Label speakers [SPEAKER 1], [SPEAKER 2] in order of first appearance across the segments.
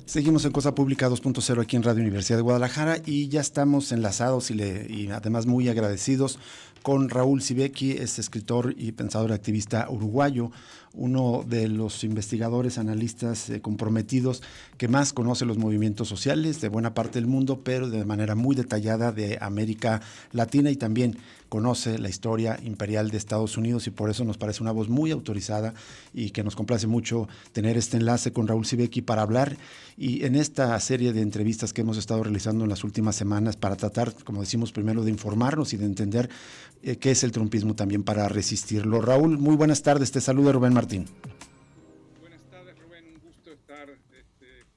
[SPEAKER 1] Seguimos en Cosa Pública 2.0 aquí en Radio Universidad de Guadalajara y ya estamos enlazados y además muy agradecidos con Raúl Sibeki, es escritor y pensador activista uruguayo, uno de los investigadores, analistas comprometidos que más conoce los movimientos sociales de buena parte del mundo, pero de manera muy detallada de América Latina, y también conoce la historia imperial de Estados Unidos, y por eso nos parece una voz muy autorizada y que nos complace mucho tener este enlace con Raúl Sibeki para hablar. Y en esta serie de entrevistas que hemos estado realizando en las últimas semanas para tratar, como decimos, primero de informarnos y de entender qué es el trumpismo también para resistirlo. Raúl, muy buenas tardes, te saluda Rubén Martín.
[SPEAKER 2] Buenas tardes, Rubén, un gusto estar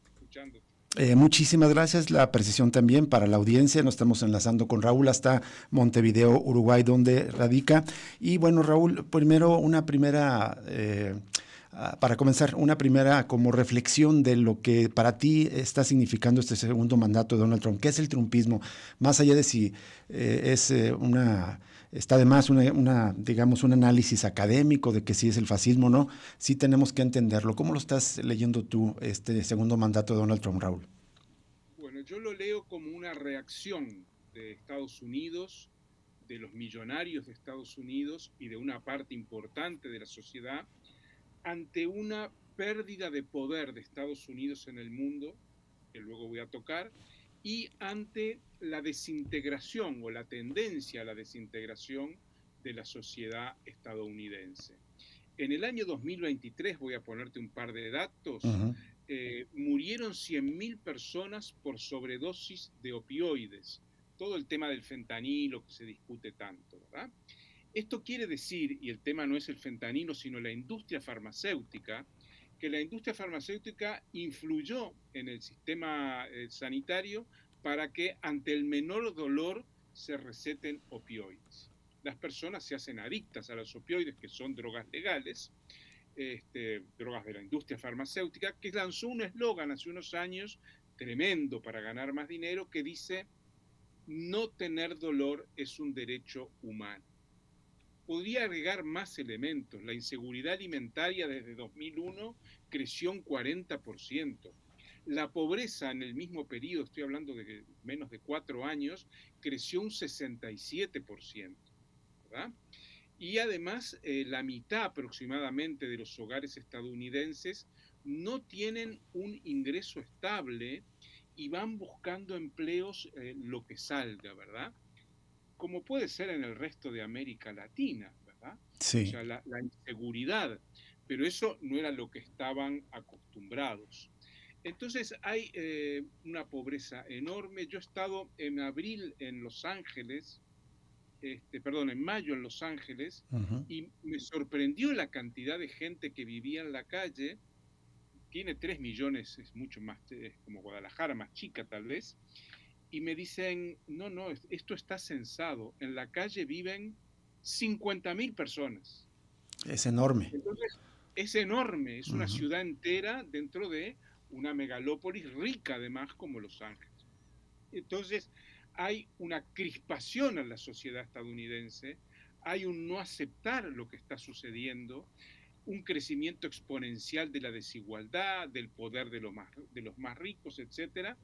[SPEAKER 2] escuchándote.
[SPEAKER 1] Muchísimas gracias, la precisión también para la audiencia. Nos estamos enlazando con Raúl hasta Montevideo, Uruguay, donde radica. Y bueno, Raúl, primero una primera... para comenzar, una primera como reflexión de lo que para ti está significando este segundo mandato de Donald Trump. ¿Qué es el trumpismo? Más allá de si está de más digamos, un análisis académico de que si es el fascismo o no, sí tenemos que entenderlo. ¿Cómo lo estás leyendo tú, este segundo mandato de Donald Trump, Raúl?
[SPEAKER 2] Bueno, yo lo leo como una reacción de Estados Unidos, de los millonarios de Estados Unidos y de una parte importante de la sociedad ante una pérdida de poder de Estados Unidos en el mundo, que luego voy a tocar, y ante la desintegración o la tendencia a la desintegración de la sociedad estadounidense. En el año 2023, voy a ponerte un par de datos,
[SPEAKER 1] Uh-huh.
[SPEAKER 2] murieron 100.000 personas por sobredosis de opioides. Todo el tema del fentanilo que se discute tanto, ¿verdad? Esto quiere decir, y el tema no es el fentanilo, sino la industria farmacéutica, que la industria farmacéutica influyó en el sistema sanitario para que ante el menor dolor se receten opioides. Las personas se hacen adictas a los opioides, que son drogas legales, drogas de la industria farmacéutica, que lanzó un eslogan hace unos años tremendo para ganar más dinero que dice: no tener dolor es un derecho humano. Podría agregar más elementos. La inseguridad alimentaria desde 2001 creció un 40%. La pobreza en el mismo periodo, estoy hablando de menos de 4 años, creció un 67%. ¿Verdad? Y además, la mitad aproximadamente de los hogares estadounidenses no tienen un ingreso estable y van buscando empleos lo que salga, ¿verdad? Como puede ser en el resto de América Latina, ¿verdad? O
[SPEAKER 1] Sí.
[SPEAKER 2] sea, la inseguridad, pero eso no era lo que estaban acostumbrados. Entonces hay una pobreza enorme. Yo he estado en abril en Los Ángeles, perdón, en mayo en Los Ángeles,
[SPEAKER 1] Uh-huh.
[SPEAKER 2] y me sorprendió la cantidad de gente que vivía en la calle. Tiene 3 millones, es mucho más, es como Guadalajara, más chica tal vez, y me dicen, no, no, esto está censado, en la calle viven 50.000 personas.
[SPEAKER 1] Es enorme.
[SPEAKER 2] Entonces, es enorme, es una
[SPEAKER 1] Uh-huh.
[SPEAKER 2] ciudad entera dentro de una megalópolis rica además como Los Ángeles. Entonces, hay una crispación en la sociedad estadounidense, hay un no aceptar lo que está sucediendo, un crecimiento exponencial de la desigualdad, del poder de los más ricos, etcétera,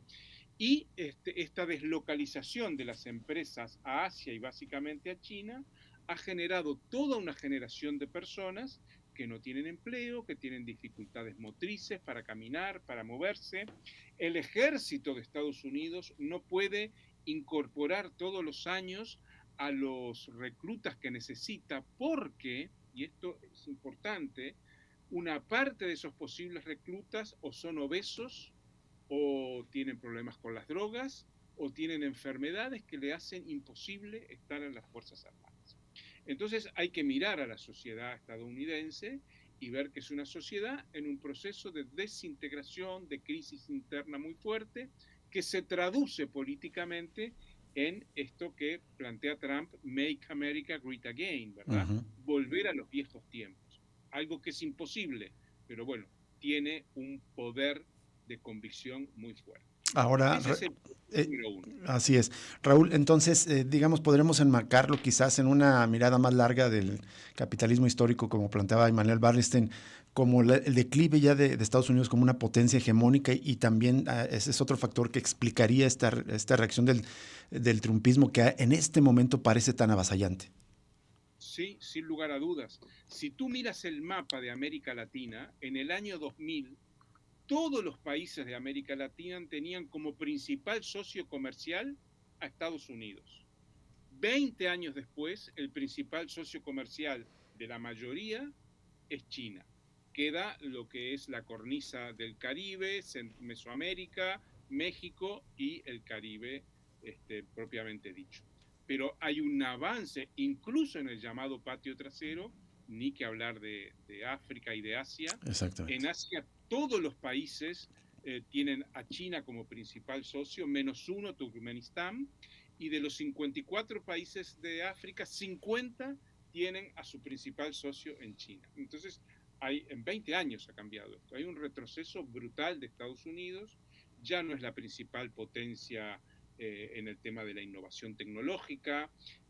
[SPEAKER 2] y esta deslocalización de las empresas a Asia y básicamente a China ha generado toda una generación de personas que no tienen empleo, que tienen dificultades motrices para caminar, para moverse. El ejército de Estados Unidos no puede incorporar todos los años a los reclutas que necesita porque, y esto es importante, una parte de esos posibles reclutas o son obesos o tienen problemas con las drogas o tienen enfermedades que le hacen imposible estar en las Fuerzas Armadas. Entonces hay que mirar a la sociedad estadounidense y ver que es una sociedad en un proceso de desintegración, de crisis interna muy fuerte, que se traduce políticamente en esto que plantea Trump: Make America Great Again, ¿verdad?
[SPEAKER 1] Uh-huh.
[SPEAKER 2] Volver a los viejos tiempos. Algo que es imposible, pero bueno, tiene un poder de convicción muy fuerte.
[SPEAKER 1] Ahora,
[SPEAKER 2] Ese es el
[SPEAKER 1] eh,
[SPEAKER 2] número uno.
[SPEAKER 1] así es. Raúl, entonces, digamos, podremos enmarcarlo quizás en una mirada más larga del capitalismo histórico, como planteaba Immanuel Wallerstein, como el declive ya de Estados Unidos como una potencia hegemónica y también ese es otro factor que explicaría esta reacción del trumpismo que en este momento parece tan avasallante.
[SPEAKER 2] Sí, sin lugar a dudas. Si tú miras el mapa de América Latina, en el año 2000, todos los países de América Latina tenían como principal socio comercial a Estados Unidos. 20 años después, el principal socio comercial de la mayoría es China. Queda lo que es la cornisa del Caribe, Mesoamérica, México y el Caribe propiamente dicho. Pero hay un avance, incluso en el llamado patio trasero, ni que hablar de África y de Asia.
[SPEAKER 1] Exactamente.
[SPEAKER 2] En Asia todos los países tienen a China como principal socio, menos uno, Turkmenistán, y de los 54 países de África, 50 tienen a su principal socio en China. Entonces, en 20 años ha cambiado esto. Hay un retroceso brutal de Estados Unidos, ya no es la principal potencia en el tema de la innovación tecnológica.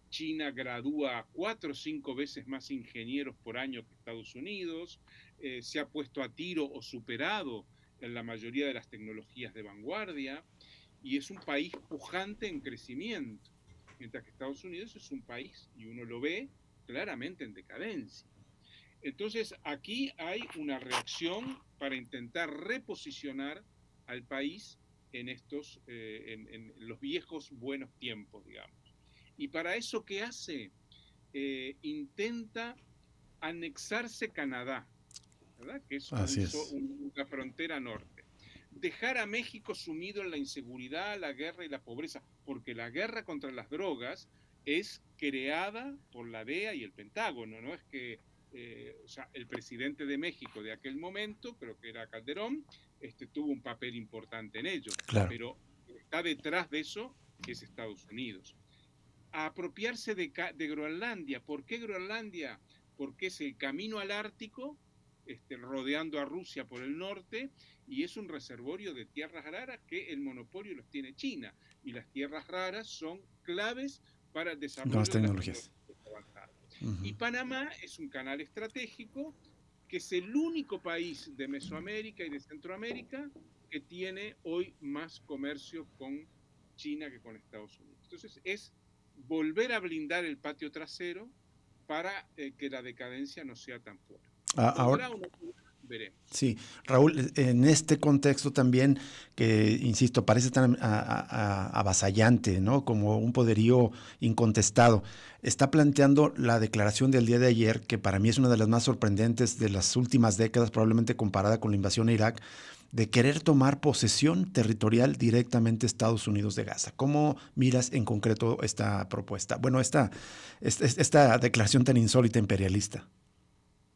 [SPEAKER 2] China gradúa 4 o 5 veces más ingenieros por año que Estados Unidos, se ha puesto a tiro o superado en la mayoría de las tecnologías de vanguardia, y es un país pujante en crecimiento, mientras que Estados Unidos es un país, y uno lo ve, claramente en decadencia. Entonces, aquí hay una reacción para intentar reposicionar al país en en los viejos buenos tiempos, digamos. Y para eso, ¿qué hace? Intenta anexarse Canadá, ¿verdad? Que es
[SPEAKER 1] Así es.
[SPEAKER 2] una frontera norte. Dejar a México sumido en la inseguridad, la guerra y la pobreza, porque la guerra contra las drogas es creada por la DEA y el Pentágono, no es que o sea, el presidente de México de aquel momento, creo que era Calderón, tuvo un papel importante en ello,
[SPEAKER 1] Claro.
[SPEAKER 2] pero está detrás de eso es Estados Unidos. A apropiarse de Groenlandia. ¿Por qué Groenlandia? Porque es el camino al Ártico, rodeando a Rusia por el norte, y es un reservorio de tierras raras que el monopolio los tiene China. Y las tierras raras son claves para el
[SPEAKER 1] Con las
[SPEAKER 2] desarrollo de las
[SPEAKER 1] tecnologías.
[SPEAKER 2] tecnologías avanzadas.
[SPEAKER 1] Uh
[SPEAKER 2] Y
[SPEAKER 1] -huh.
[SPEAKER 2] Panamá es un canal estratégico que es el único país de Mesoamérica y de Centroamérica que tiene hoy más comercio con China que con Estados Unidos. Entonces es volver a blindar el patio trasero para que la decadencia no sea tan fuerte.
[SPEAKER 1] Ahora,
[SPEAKER 2] ¿Podrá o no podrá? Veremos.
[SPEAKER 1] sí, Raúl, en este contexto también, que insisto, parece tan avasallante, ¿no? Como un poderío incontestado, está planteando la declaración del día de ayer, que para mí es una de las más sorprendentes de las últimas décadas, probablemente comparada con la invasión a Irak, de querer tomar posesión territorial directamente Estados Unidos de Gaza. ¿Cómo miras en concreto esta propuesta? Bueno, esta declaración tan insólita imperialista.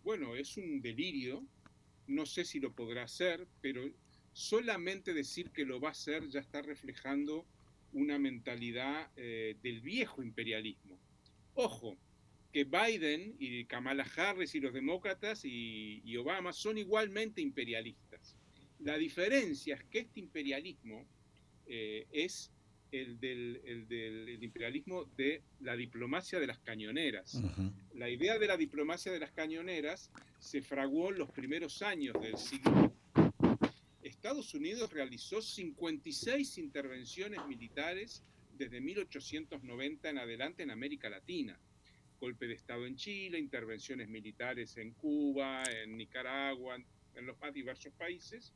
[SPEAKER 2] Bueno, es un delirio. No sé si lo podrá hacer, pero solamente decir que lo va a hacer ya está reflejando una mentalidad del viejo imperialismo. Ojo, que Biden y Kamala Harris y los demócratas y Obama son igualmente imperialistas. La diferencia es que este imperialismo es el imperialismo de la diplomacia de las cañoneras.
[SPEAKER 1] Uh -huh.
[SPEAKER 2] La idea de la diplomacia de las cañoneras se fraguó en los primeros años del siglo. Estados Unidos realizó 56 intervenciones militares desde 1890 en adelante en América Latina. Golpe de Estado en Chile, intervenciones militares en Cuba, en Nicaragua, en los más diversos países.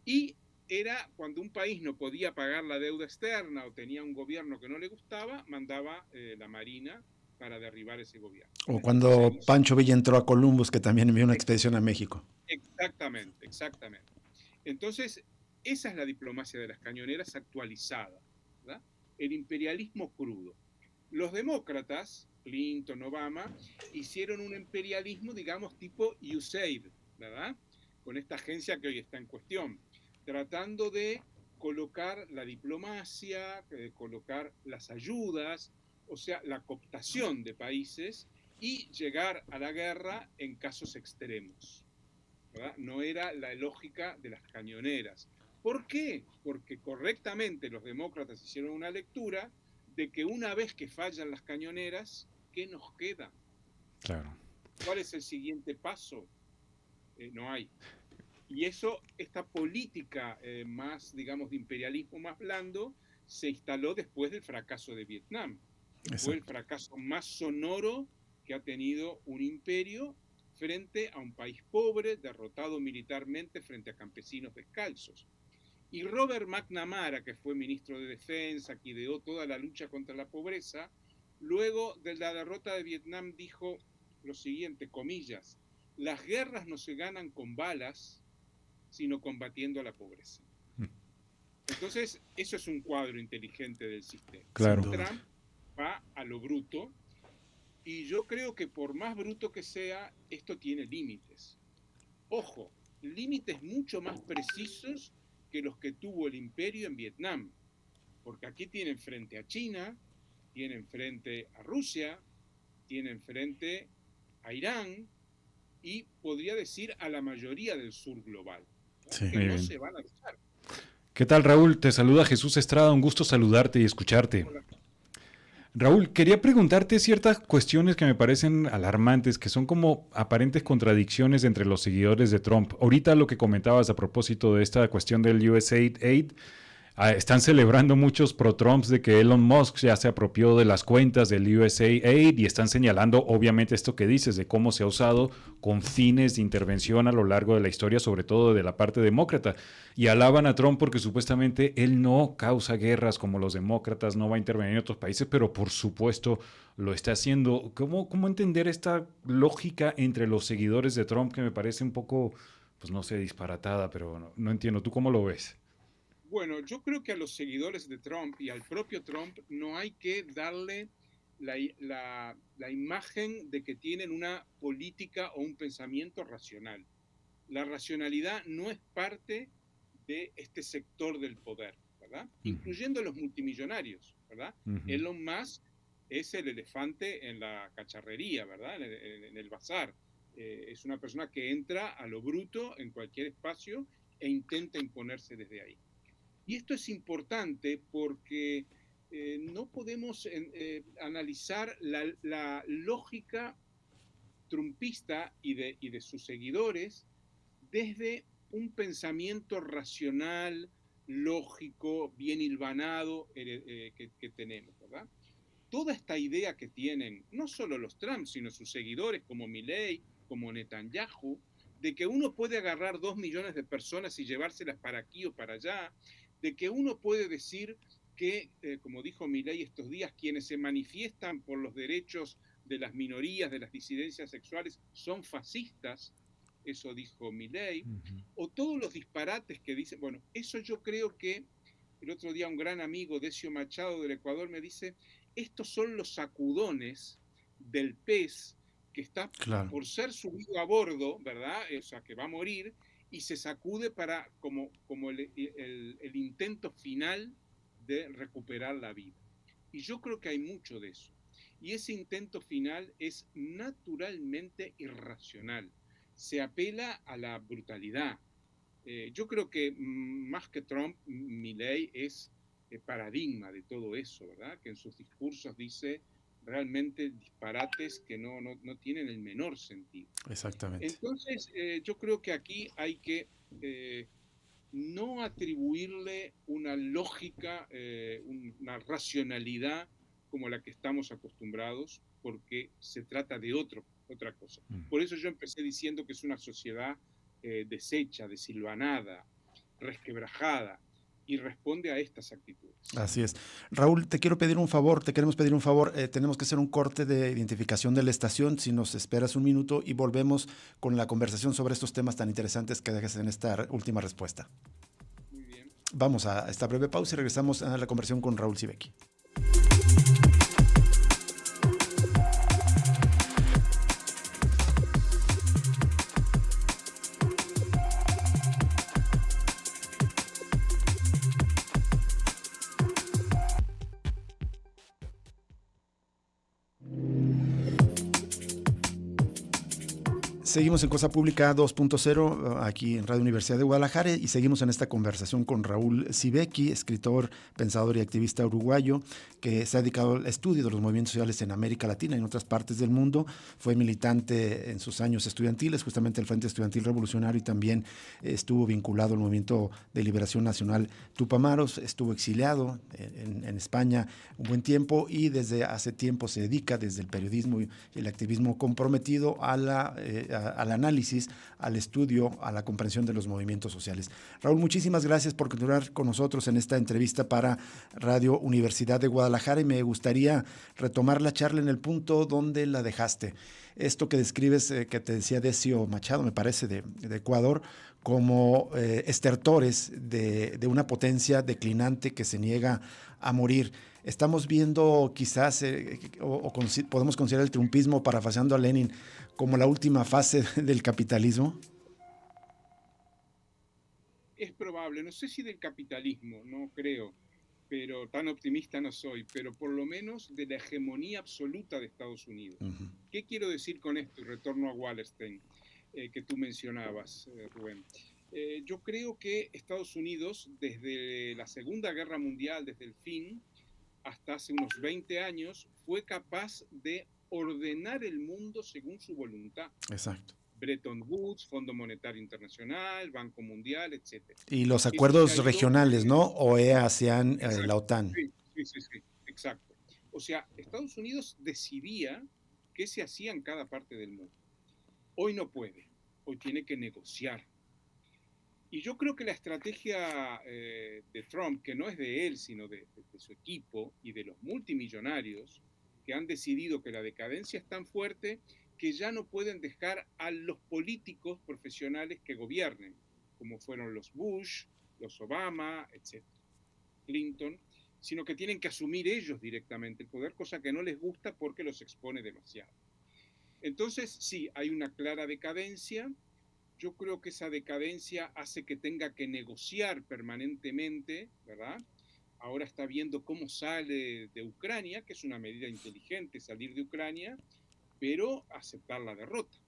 [SPEAKER 2] Y era cuando un país no podía pagar la deuda externa o tenía un gobierno que no le gustaba, mandaba la Marina para derribar ese gobierno.
[SPEAKER 1] O
[SPEAKER 2] Y se
[SPEAKER 1] cuando
[SPEAKER 2] hizo.
[SPEAKER 1] Pancho Villa entró a Columbus, que también envió una expedición a México.
[SPEAKER 2] Exactamente, exactamente. Entonces, esa es la diplomacia de las cañoneras actualizada, ¿verdad? El imperialismo crudo. Los demócratas, Clinton, Obama, hicieron un imperialismo, digamos, tipo USAID, ¿verdad? Con esta agencia que hoy está en cuestión, tratando de colocar la diplomacia, colocar las ayudas, o sea, la cooptación de países y llegar a la guerra en casos extremos, ¿verdad? No era la lógica de las cañoneras. ¿Por qué? Porque correctamente los demócratas hicieron una lectura de que una vez que fallan las cañoneras, ¿qué nos queda?
[SPEAKER 3] Claro.
[SPEAKER 2] ¿Cuál es el siguiente paso? No hay. Y eso, esta política más, digamos, de imperialismo más blando, se instaló después del fracaso de Vietnam. Fue el fracaso más sonoro que ha tenido un imperio frente a un país pobre, derrotado militarmente frente a campesinos descalzos. Y Robert McNamara, que fue ministro de Defensa, que ideó toda la lucha contra la pobreza, luego de la derrota de Vietnam dijo lo siguiente, comillas, las guerras no se ganan con balas, sino combatiendo a la pobreza. Entonces, eso es un cuadro inteligente del sistema.
[SPEAKER 3] Claro.
[SPEAKER 2] Trump va a lo bruto, y yo creo que por más bruto que sea, esto tiene límites. Ojo, límites mucho más precisos que los que tuvo el imperio en Vietnam, porque aquí tienen frente a China, tienen frente a Rusia, tienen frente a Irán y podría decir a la mayoría del sur global, ¿no?
[SPEAKER 1] Sí,
[SPEAKER 2] que no se van a dejar.
[SPEAKER 3] ¿Qué tal, Raúl? Te saluda Jesús Estrada, un gusto saludarte y escucharte.
[SPEAKER 2] Hola.
[SPEAKER 3] Raúl, quería preguntarte ciertas cuestiones que me parecen alarmantes, que son como aparentes contradicciones entre los seguidores de Trump. Ahorita lo que comentabas a propósito de esta cuestión del USAID, están celebrando muchos pro-Trumps de que Elon Musk ya se apropió de las cuentas del USAID y están señalando obviamente esto que dices de cómo se ha usado con fines de intervención a lo largo de la historia, sobre todo de la parte demócrata. Y alaban a Trump porque supuestamente él no causa guerras como los demócratas, no va a intervenir en otros países, pero por supuesto lo está haciendo. ¿Cómo entender esta lógica entre los seguidores de Trump que me parece un poco, pues no sé, disparatada, pero no entiendo? ¿Tú cómo lo ves?
[SPEAKER 2] Bueno, yo creo que a los seguidores de Trump y al propio Trump no hay que darle la imagen de que tienen una política o un pensamiento racional. La racionalidad no es parte de este sector del poder, ¿verdad? Incluyendo los multimillonarios, ¿verdad? Elon Musk es el elefante en la cacharrería, ¿verdad? En el bazar. Es una persona que entra a lo bruto en cualquier espacio e intenta imponerse desde ahí. Y esto es importante porque no podemos analizar la lógica trumpista y de sus seguidores desde un pensamiento racional, lógico, bien hilvanado que tenemos, ¿verdad? Toda esta idea que tienen, no solo los Trump, sino sus seguidores como Milei, como Netanyahu, de que uno puede agarrar 2 millones de personas y llevárselas para aquí o para allá, de que uno puede decir que, como dijo Milei estos días, quienes se manifiestan por los derechos de las minorías, de las disidencias sexuales, son fascistas, eso dijo Milei, o todos los disparates que dicen, bueno, eso yo creo que, el otro día un gran amigo, Decio Machado del Ecuador, me dice, estos son los sacudones del pez que está por ser subido a bordo, ¿verdad? O sea, que va a morir, y se sacude para como el intento final de recuperar la vida. Y yo creo que hay mucho de eso. Y ese intento final es naturalmente irracional. Se apela a la brutalidad. Yo creo que más que Trump, Milei es paradigma de todo eso, ¿verdad? Que en sus discursos dice realmente disparates que no tienen el menor sentido.
[SPEAKER 1] Exactamente.
[SPEAKER 2] Entonces, yo creo que aquí hay que no atribuirle una lógica, una racionalidad como la que estamos acostumbrados, porque se trata de otra cosa. Por eso yo empecé diciendo que es una sociedad deshecha, desilvanada, resquebrajada, y responde a estas actitudes.
[SPEAKER 1] Así es. Raúl, te queremos pedir un favor, tenemos que hacer un corte de identificación de la estación, si nos esperas un minuto y volvemos con la conversación sobre estos temas tan interesantes que dejas en esta última respuesta.
[SPEAKER 2] Muy bien.
[SPEAKER 1] Vamos a esta breve pausa y regresamos a la conversación con Raúl Sibeki. Seguimos en Cosa Pública 2.0 aquí en Radio Universidad de Guadalajara y seguimos en esta conversación con Raúl Sibeki, escritor, pensador y activista uruguayo que se ha dedicado al estudio de los movimientos sociales en América Latina y en otras partes del mundo. Fue militante en sus años estudiantiles, justamente el Frente Estudiantil Revolucionario, y también estuvo vinculado al Movimiento de Liberación Nacional Tupamaros. Estuvo exiliado en España un buen tiempo y desde hace tiempo se dedica desde el periodismo y el activismo comprometido al análisis, al estudio, a la comprensión de los movimientos sociales. Raúl, muchísimas gracias por continuar con nosotros en esta entrevista para Radio Universidad de Guadalajara y me gustaría retomar la charla en el punto donde la dejaste. Esto que describes, que te decía Decio Machado, me parece, de Ecuador, como estertores de una potencia declinante que se niega a morir. Estamos viendo quizás, podemos considerar el trumpismo, parafraseando a Lenin, como la última fase del capitalismo.
[SPEAKER 2] Es probable, no sé si del capitalismo, no creo, pero tan optimista no soy, pero por lo menos de la hegemonía absoluta de Estados Unidos. Uh-huh. ¿Qué quiero decir con esto? Y retorno a Wallerstein, que tú mencionabas, Rubén. Yo creo que Estados Unidos, desde la Segunda Guerra Mundial, desde el fin, hasta hace unos 20 años, fue capaz de ordenar el mundo según su voluntad.
[SPEAKER 1] Exacto.
[SPEAKER 2] Bretton Woods, Fondo Monetario Internacional, Banco Mundial, etc.
[SPEAKER 1] Y los acuerdos regionales, ¿no? OEA, ASEAN, la OTAN.
[SPEAKER 2] Sí, exacto. O sea, Estados Unidos decidía qué se hacía en cada parte del mundo. Hoy no puede, hoy tiene que negociar. Y yo creo que la estrategia de Trump, que no es de él, sino de su equipo y de los multimillonarios, que han decidido que la decadencia es tan fuerte que ya no pueden dejar a los políticos profesionales que gobiernen, como fueron los Bush, los Obama, etc., Clinton, sino que tienen que asumir ellos directamente el poder, cosa que no les gusta porque los expone demasiado. Entonces, sí, hay una clara decadencia. Yo creo que esa decadencia hace que tenga que negociar permanentemente, ¿verdad? Ahora está viendo cómo sale de Ucrania, que es una medida inteligente salir de Ucrania, pero aceptar la derrota.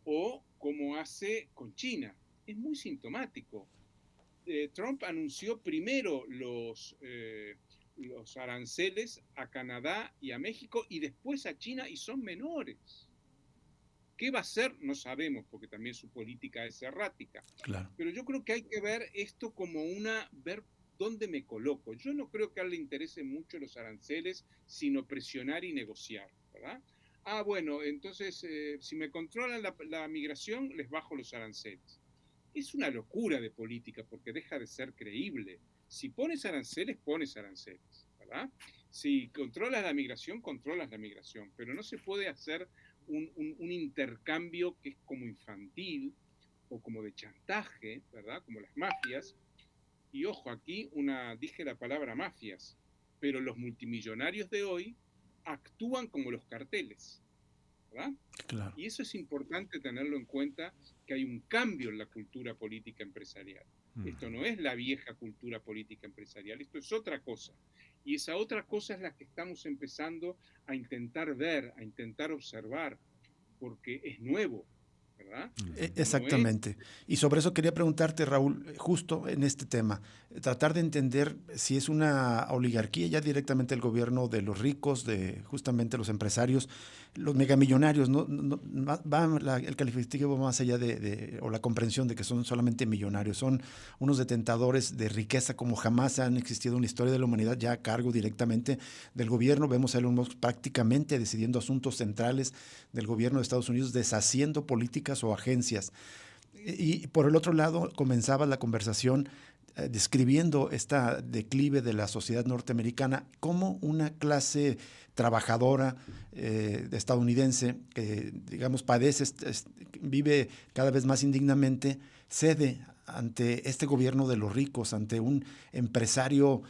[SPEAKER 2] O como hace con China. Es muy sintomático. Trump anunció primero los aranceles a Canadá y a México y después a China y son menores. ¿Qué va a hacer? No sabemos, porque también su política es errática.
[SPEAKER 1] Claro.
[SPEAKER 2] Pero yo creo que hay que ver esto como ver dónde me coloco. Yo no creo que a él le interese mucho los aranceles, sino presionar y negociar, ¿verdad? Bueno, entonces, si me controlan la migración, les bajo los aranceles. Es una locura de política, porque deja de ser creíble. Si pones aranceles, ¿verdad? Si controlas la migración, pero no se puede hacer un intercambio que es como infantil o como de chantaje, ¿verdad? Como las mafias. Y ojo, aquí dije la palabra mafias, pero los multimillonarios de hoy actúan como los carteles, ¿verdad?
[SPEAKER 1] Claro.
[SPEAKER 2] Y eso es importante tenerlo en cuenta, que hay un cambio en la cultura política empresarial. Esto no es la vieja cultura política empresarial, esto es otra cosa. Y esa otra cosa es la que estamos empezando a intentar ver, a intentar observar, porque es nuevo, ¿verdad?
[SPEAKER 1] Exactamente. Y sobre eso quería preguntarte, Raúl, justo en este tema, tratar de entender si es una oligarquía ya directamente el gobierno de los ricos, de justamente los empresarios, los megamillonarios, ¿no? El calificativo va más allá o la comprensión de que son solamente millonarios, son unos detentadores de riqueza como jamás han existido en la historia de la humanidad, ya a cargo directamente del gobierno. Vemos a Elon Musk prácticamente decidiendo asuntos centrales del gobierno de Estados Unidos, deshaciendo políticas o agencias. Y por el otro lado, comenzaba la conversación describiendo esta declive de la sociedad norteamericana como una clase trabajadora estadounidense que, digamos, vive cada vez más indignamente, cede ante este gobierno de los ricos, ante un empresario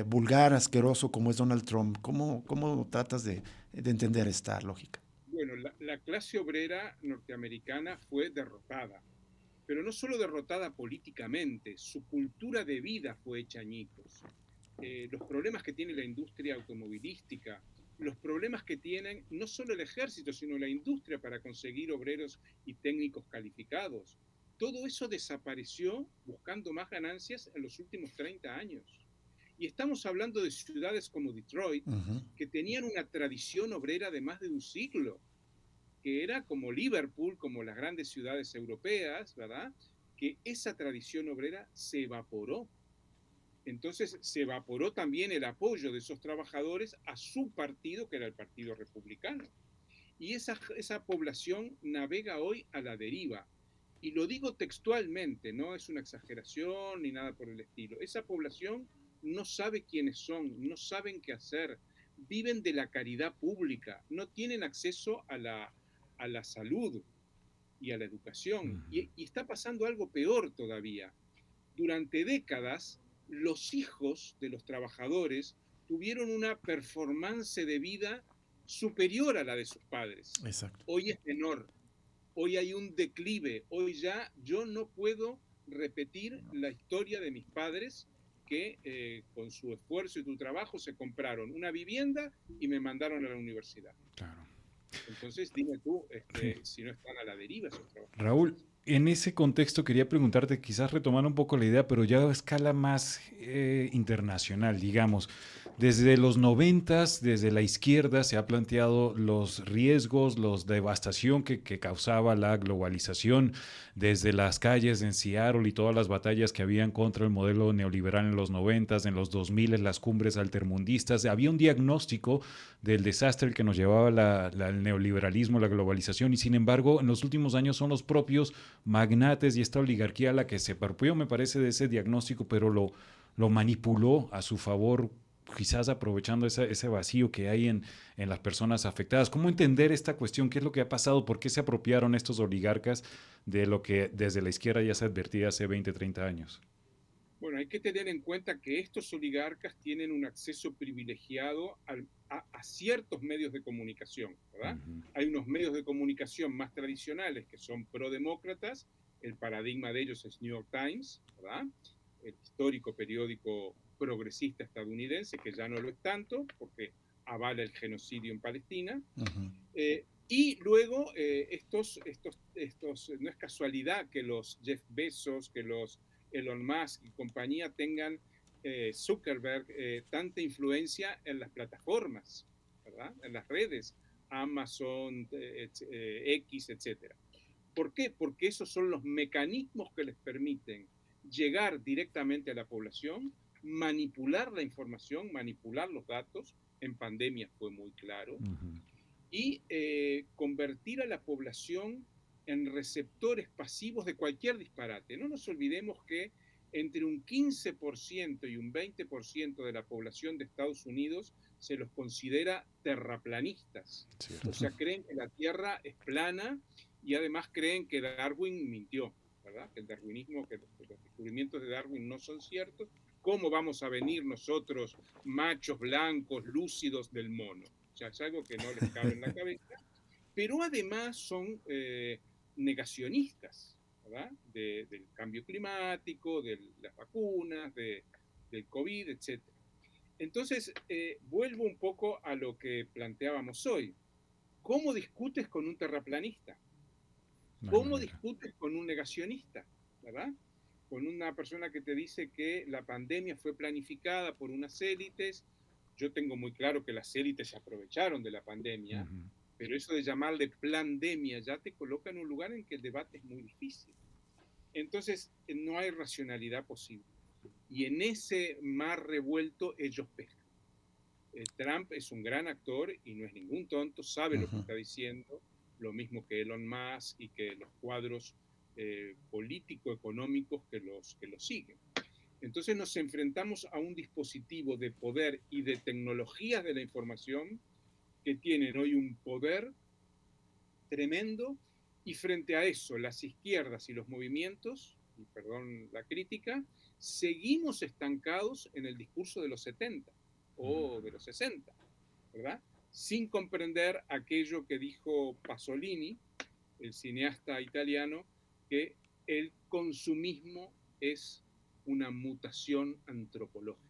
[SPEAKER 1] vulgar, asqueroso como es Donald Trump. ¿Cómo tratas de entender esta lógica?
[SPEAKER 2] Bueno, la clase obrera norteamericana fue derrotada, pero no solo derrotada políticamente, su cultura de vida fue hecha añicos. Los problemas que tiene la industria automovilística los problemas que tienen no solo el ejército, sino la industria para conseguir obreros y técnicos calificados. Todo eso desapareció buscando más ganancias en los últimos 30 años. Y estamos hablando de ciudades como Detroit, que tenían una tradición obrera de más de un siglo, que era como Liverpool, como las grandes ciudades europeas, ¿verdad? Que esa tradición obrera se evaporó. Entonces se evaporó también el apoyo de esos trabajadores a su partido, que era el Partido Republicano. Y esa población navega hoy a la deriva. Y lo digo textualmente, no es una exageración ni nada por el estilo. Esa población no sabe quiénes son, no saben qué hacer, viven de la caridad pública, no tienen acceso a la salud y a la educación. Y está pasando algo peor todavía. Durante décadas, los hijos de los trabajadores tuvieron una performance de vida superior a la de sus padres.
[SPEAKER 1] Exacto.
[SPEAKER 2] Hoy es menor, hoy hay un declive, hoy ya yo no puedo repetir la historia de mis padres que con su esfuerzo y su trabajo se compraron una vivienda y me mandaron a la universidad.
[SPEAKER 3] Claro.
[SPEAKER 2] Entonces, dime tú, si no están a la deriva esos trabajadores.
[SPEAKER 3] Raúl, en ese contexto quería preguntarte, quizás retomar un poco la idea, pero ya a escala más internacional, digamos. Desde los 90, desde la izquierda se ha planteado los riesgos, la devastación que causaba la globalización, desde las calles en Seattle y todas las batallas que habían contra el modelo neoliberal en los 90, en los 2000, las cumbres altermundistas. Había un diagnóstico del desastre que nos llevaba el neoliberalismo, la globalización, y sin embargo, en los últimos años son los propios magnates y esta oligarquía la que se apropió, me parece, de ese diagnóstico, pero lo manipuló a su favor, quizás aprovechando ese vacío que hay en las personas afectadas. ¿Cómo entender esta cuestión? ¿Qué es lo que ha pasado? ¿Por qué se apropiaron estos oligarcas de lo que desde la izquierda ya se advertía hace 20, 30 años?
[SPEAKER 2] Bueno, hay que tener en cuenta que estos oligarcas tienen un acceso privilegiado a ciertos medios de comunicación, ¿verdad? Hay unos medios de comunicación más tradicionales que son prodemócratas, el paradigma de ellos es New York Times, ¿verdad? El histórico periódico progresista estadounidense, que ya no lo es tanto, porque avala el genocidio en Palestina. Y luego, no es casualidad que los Jeff Bezos, que los Elon Musk y compañía tengan Zuckerberg tanta influencia en las plataformas, ¿verdad? En las redes, Amazon, X, etc. ¿Por qué? Porque esos son los mecanismos que les permiten llegar directamente a la población, manipular la información, manipular los datos. En pandemia fue muy claro. Y convertir a la población en receptores pasivos de cualquier disparate. No nos olvidemos que entre un 15% y un 20% de la población de Estados Unidos se los considera terraplanistas. ¿Cierto? O sea, creen que la Tierra es plana y además creen que Darwin mintió, ¿verdad? Que el darwinismo, que los descubrimientos de Darwin no son ciertos. ¿Cómo vamos a venir nosotros, machos blancos, lúcidos del mono? O sea, es algo que no les cabe en la cabeza. Pero además son negacionistas, ¿verdad? Del cambio climático, de las vacunas, del COVID, etc. Entonces, vuelvo un poco a lo que planteábamos hoy. ¿Cómo discutes con un terraplanista? ¿Cómo discutes con un negacionista? ¿Verdad? Con una persona que te dice que la pandemia fue planificada por unas élites. Yo tengo muy claro que las élites se aprovecharon de la pandemia, pero eso de llamarle pandemia ya te coloca en un lugar en que el debate es muy difícil. Entonces, no hay racionalidad posible. Y en ese mar revuelto ellos pescan. Trump es un gran actor y no es ningún tonto, sabe lo que está diciendo, lo mismo que Elon Musk y que los cuadros político-económicos que los siguen. Entonces nos enfrentamos a un dispositivo de poder y de tecnologías de la información que tienen hoy un poder tremendo, y frente a eso las izquierdas y los movimientos, y perdón la crítica, seguimos estancados en el discurso de los 70 o de los 60, ¿verdad? Sin comprender aquello que dijo Pasolini, el cineasta italiano, que el consumismo es una mutación antropológica.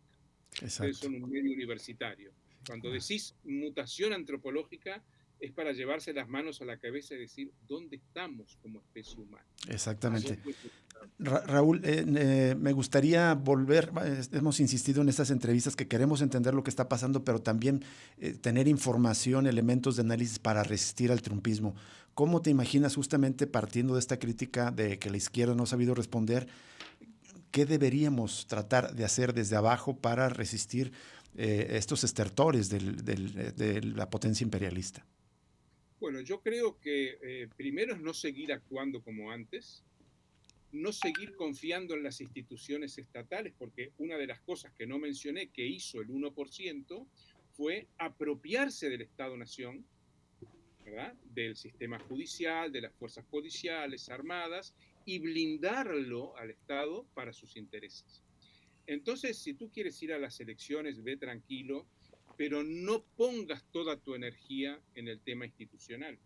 [SPEAKER 1] Exacto.
[SPEAKER 2] Ustedes son un medio universitario. Cuando decís mutación antropológica, es para llevarse las manos a la cabeza y decir, ¿dónde estamos como especie humana?
[SPEAKER 1] Exactamente.
[SPEAKER 2] ¿Dónde
[SPEAKER 1] Raúl, me gustaría volver, hemos insistido en estas entrevistas que queremos entender lo que está pasando, pero también tener información, elementos de análisis para resistir al trumpismo. ¿Cómo te imaginas, justamente partiendo de esta crítica de que la izquierda no ha sabido responder, qué deberíamos tratar de hacer desde abajo para resistir estos estertores de la potencia imperialista?
[SPEAKER 2] Bueno, yo creo que primero es no seguir actuando como antes, no seguir confiando en las instituciones estatales, porque una de las cosas que no mencioné que hizo el 1% fue apropiarse del Estado-Nación, ¿verdad? Del sistema judicial, de las fuerzas policiales, armadas, y blindarlo al Estado para sus intereses. Entonces, si tú quieres ir a las elecciones, ve tranquilo, pero no pongas toda tu energía en el tema institucional.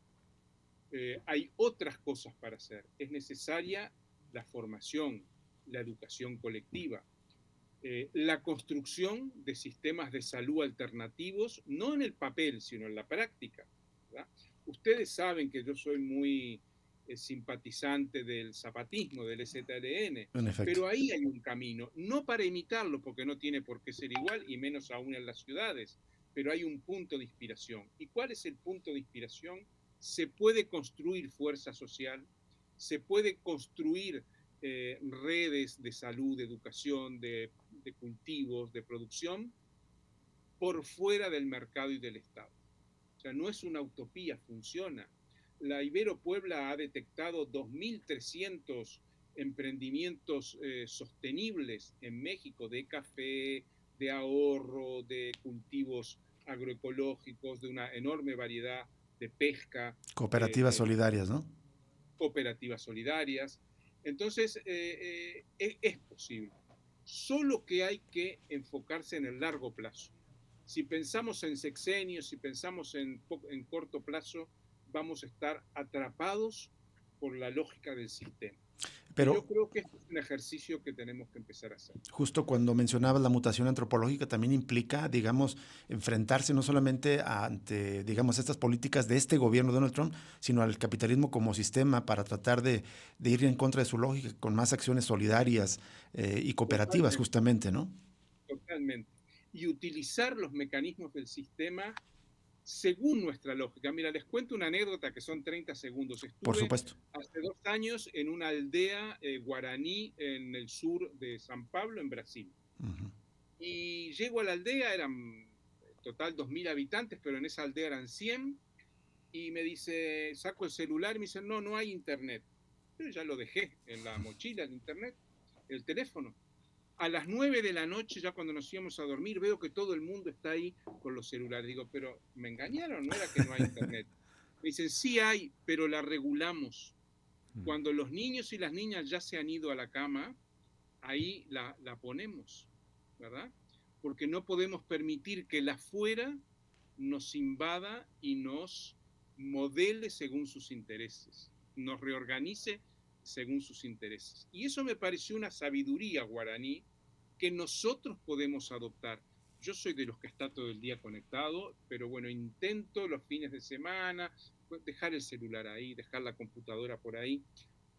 [SPEAKER 2] Hay otras cosas para hacer. Es necesaria la formación, la educación colectiva, la construcción de sistemas de salud alternativos, no en el papel, sino en la práctica, ¿verdad? Ustedes saben que yo soy muy simpatizante del zapatismo, del EZLN,
[SPEAKER 1] En efecto.
[SPEAKER 2] pero ahí hay un camino, no para imitarlo, porque no tiene por qué ser igual, y menos aún en las ciudades, pero hay un punto de inspiración. ¿Y cuál es el punto de inspiración? Se puede construir fuerza social, se puede construir redes de salud, de educación, de cultivos, de producción, por fuera del mercado y del Estado. O sea, no es una utopía, funciona. La Ibero Puebla ha detectado 2.300 emprendimientos sostenibles en México de café, de ahorro, de cultivos agroecológicos, de una enorme variedad de pesca,
[SPEAKER 1] Cooperativas solidarias, ¿no?
[SPEAKER 2] cooperativas solidarias. Entonces, es posible. Solo que hay que enfocarse en el largo plazo. Si pensamos en sexenios, si pensamos en corto plazo, vamos a estar atrapados por la lógica del sistema. Y
[SPEAKER 1] Pero
[SPEAKER 2] yo creo que este es un ejercicio que tenemos que empezar a hacer.
[SPEAKER 1] justo cuando mencionabas la mutación antropológica, también implica, digamos, enfrentarse no solamente ante, digamos, estas políticas de este gobierno de Donald Trump, sino al capitalismo como sistema para tratar de ir en contra de su lógica con más acciones solidarias y cooperativas,
[SPEAKER 2] Totalmente,
[SPEAKER 1] justamente, ¿no?
[SPEAKER 2] totalmente. Y utilizar los mecanismos del sistema según nuestra lógica. Mira, les cuento una anécdota que son 30 segundos.
[SPEAKER 1] Por
[SPEAKER 2] Estuve
[SPEAKER 1] supuesto.
[SPEAKER 2] hace 2 años en una aldea guaraní en el sur de San Pablo, en Brasil.
[SPEAKER 1] Uh-huh.
[SPEAKER 2] Y llego a la aldea, eran total 2.000 habitantes, pero en esa aldea eran 100. Y me dice, saco el celular y me dice, no, no hay internet. Yo ya lo dejé en la mochila, el internet, el teléfono. A las 9 de la noche, ya cuando nos íbamos a dormir, veo que todo el mundo está ahí con los celulares. Digo, pero me engañaron, no era que no hay internet. Me dicen, sí hay, pero la regulamos. Cuando los niños y las niñas ya se han ido a la cama, ahí la ponemos, ¿verdad? Porque no podemos permitir que la afuera nos invada y nos modele según sus intereses, nos reorganice según sus intereses. Y eso me pareció una sabiduría guaraní que nosotros podemos adoptar. Yo soy de los que está todo el día conectado, pero bueno, intento los fines de semana dejar el celular ahí, dejar la computadora por ahí,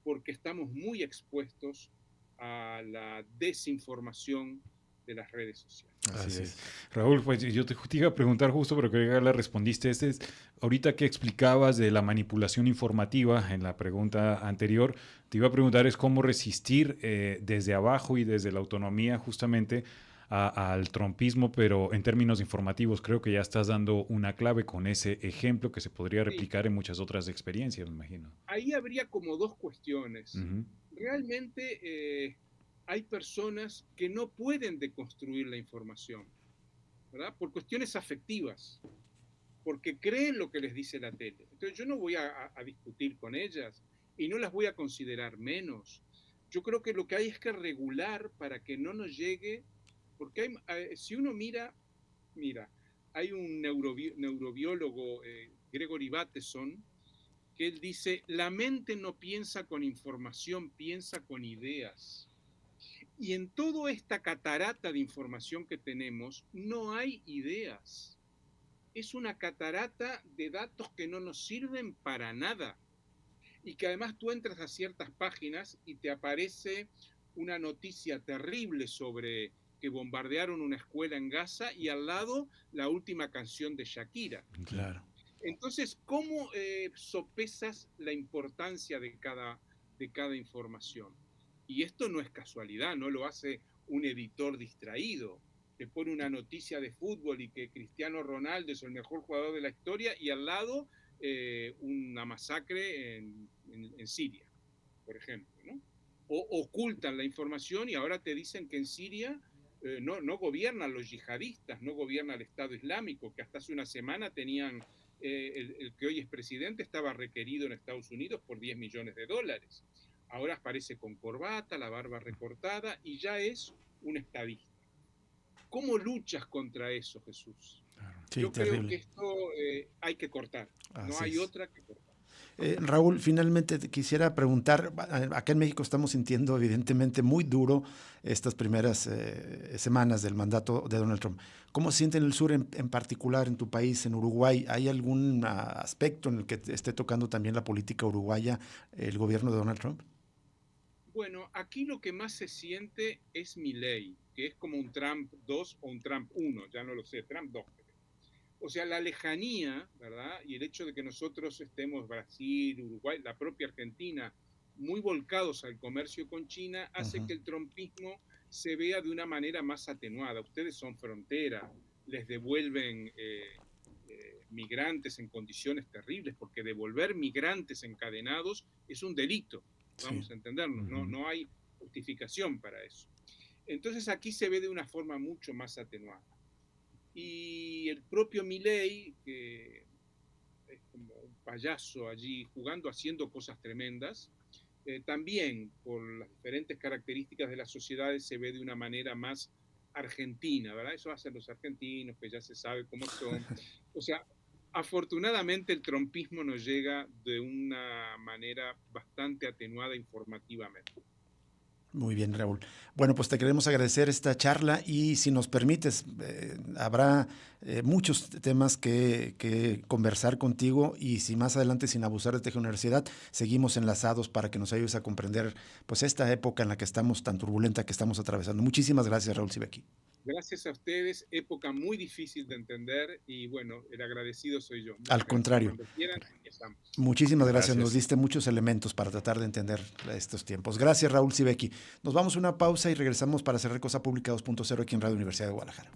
[SPEAKER 2] porque estamos muy expuestos a la desinformación de las redes sociales.
[SPEAKER 3] Así es. Raúl, pues yo te iba a preguntar justo, pero que ya la respondiste. Ahorita que explicabas de la manipulación informativa en la pregunta anterior, te iba a preguntar es cómo resistir desde abajo y desde la autonomía justamente al trumpismo, pero en términos informativos creo que ya estás dando una clave con ese ejemplo que se podría replicar en muchas otras experiencias, me imagino.
[SPEAKER 2] Ahí habría como dos cuestiones.
[SPEAKER 3] Uh-huh.
[SPEAKER 2] Realmente hay personas que no pueden deconstruir la información, ¿verdad? Por cuestiones afectivas, porque creen lo que les dice la tele. Entonces yo no voy a discutir con ellas y no las voy a considerar menos. Yo creo que lo que hay es que regular para que no nos llegue, porque si uno mira, hay un neurobiólogo, Gregory Bateson, que él dice, la mente no piensa con información, piensa con ideas. Y en toda esta catarata de información que tenemos, no hay ideas. es una catarata de datos que no nos sirven para nada. Y que además tú entras a ciertas páginas y te aparece una noticia terrible sobre que bombardearon una escuela en Gaza y al lado la última canción de Shakira.
[SPEAKER 1] Claro.
[SPEAKER 2] Entonces, ¿cómo sopesas la importancia de cada información? Y esto no es casualidad, no lo hace un editor distraído. Te pone una noticia de fútbol y que Cristiano Ronaldo es el mejor jugador de la historia y al lado una masacre en Siria, por ejemplo, ¿no? O ocultan la información y ahora te dicen que en Siria no gobiernan los yihadistas, no gobierna el Estado Islámico, que hasta hace una semana tenían, el que hoy es presidente estaba requerido en Estados Unidos por $10 millones. Ahora aparece con corbata, la barba recortada y ya es un estadista. ¿Cómo luchas contra eso, Jesús?
[SPEAKER 1] Sí,
[SPEAKER 2] yo
[SPEAKER 1] terrible.
[SPEAKER 2] creo que esto hay que cortar,
[SPEAKER 1] Así
[SPEAKER 2] no hay
[SPEAKER 1] es.
[SPEAKER 2] otra que cortar.
[SPEAKER 1] Raúl, finalmente te quisiera preguntar, acá en México estamos sintiendo evidentemente muy duro estas primeras semanas del mandato de Donald Trump. ¿Cómo se siente en el sur, en particular en tu país, en Uruguay? ¿Hay algún aspecto en el que esté tocando también la política uruguaya el gobierno de Donald Trump?
[SPEAKER 2] Bueno, aquí lo que más se siente es Milei, que es como un Trump 2 o un Trump 1, ya no lo sé, Trump 2. O sea, la lejanía, ¿verdad? Y el hecho de que nosotros estemos, Brasil, Uruguay, la propia Argentina, muy volcados al comercio con China, hace que el trumpismo se vea de una manera más atenuada. Ustedes son frontera, les devuelven migrantes en condiciones terribles, porque devolver migrantes encadenados es un delito, vamos a entendernos, no hay justificación para eso. Entonces aquí se ve de una forma mucho más atenuada. Y el propio Milei, que es como un payaso allí jugando, haciendo cosas tremendas, también por las diferentes características de las sociedades se ve de una manera más argentina, ¿verdad? Eso hacen los argentinos, que ya se sabe cómo son. O sea, afortunadamente el trumpismo nos llega de una manera bastante atenuada informativamente.
[SPEAKER 1] Muy bien, Raúl. Bueno, pues te queremos agradecer esta charla y si nos permites, habrá muchos temas que conversar contigo y si más adelante, sin abusar de Teje Universidad, seguimos enlazados para que nos ayudes a comprender pues esta época en la que estamos, tan turbulenta que estamos atravesando. Muchísimas gracias, Raúl Sibeki.
[SPEAKER 2] Gracias a ustedes, época muy difícil de entender y bueno, el agradecido soy yo.
[SPEAKER 1] Al contrario.
[SPEAKER 2] Cuando quieran, estamos.
[SPEAKER 1] Muchísimas gracias. Nos diste muchos elementos para tratar de entender estos tiempos. Gracias, Raúl Sibeki. Nos vamos a una pausa y regresamos para cerrar Cosa Pública 2.0 aquí en Radio Universidad de Guadalajara.